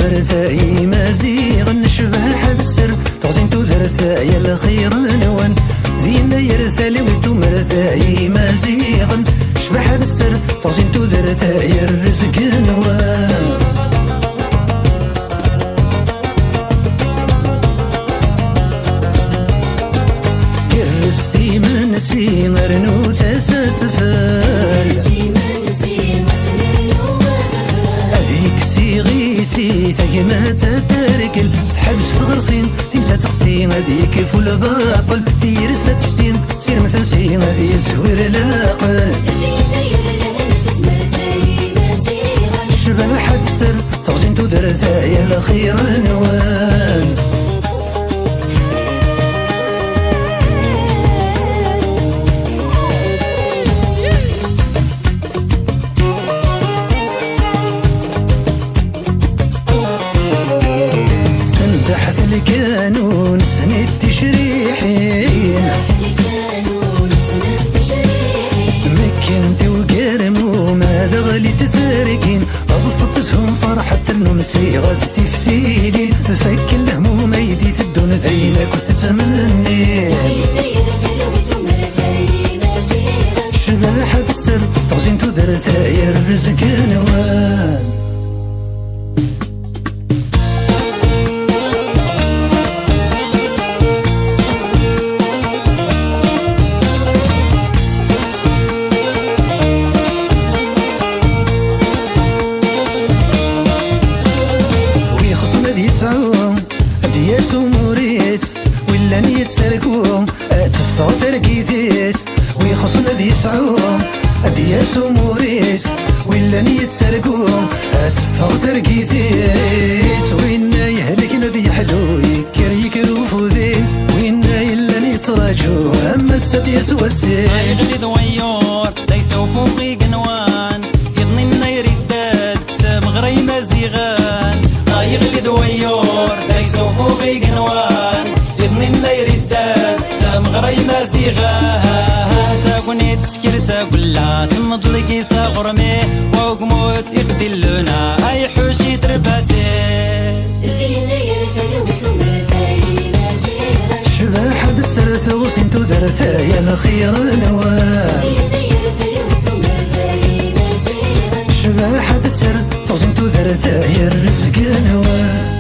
درثاي مازيغ نشبح بالسر تغزين درثاي الخير نوان دينا يرثالي ويتو مرثاي مازيغ شبح بالسر تغزين درثاي الرزق نوان كرستي من سيغر نوثاس سفال هذيك سيغيسي ثقمة تتركل سحب صغرسين تمسا تغسين هذيك فول باطل تيرسا تفسين سير مثل سين هذي سوير لاقل شبح السر تغزين درثاي الخير نوان القانون سنة تشريحين مكنت وقرمو ما دغلي تثاركين أبسطتهم فرحة النوم سيغة تفتيلين فك الهموم يدي تدون ذينك وتتمنين شبح بالسر تغزين درثاي الرزق نوان دياس وموريس ولا نيتسرقوهم اتفقوا ترقيتيس ويخصنا ذي سعوم دياس وموريس ولا نيتسرقوهم اتفقوا ترقيتيس وينا يهلك نبي حلو يكر يكرو فوديس وينا إلا نيتراجو أما السديس والسيس يغلي دويور ليسوا فوقي قنوان يضنينا يرداد مغري مزيغان يغلي دويور ليسوا فوقي قنوان يضنينا يرداد مغري مزيغان تاكوني تسكر تاقول لا تمضلقي ساقرمي وقموت يقدلونا أي حوشي ترباتي شبح بالسر تغسين درثاي الخير نوان شبح بالسر تغسين درثاي الرزق نوان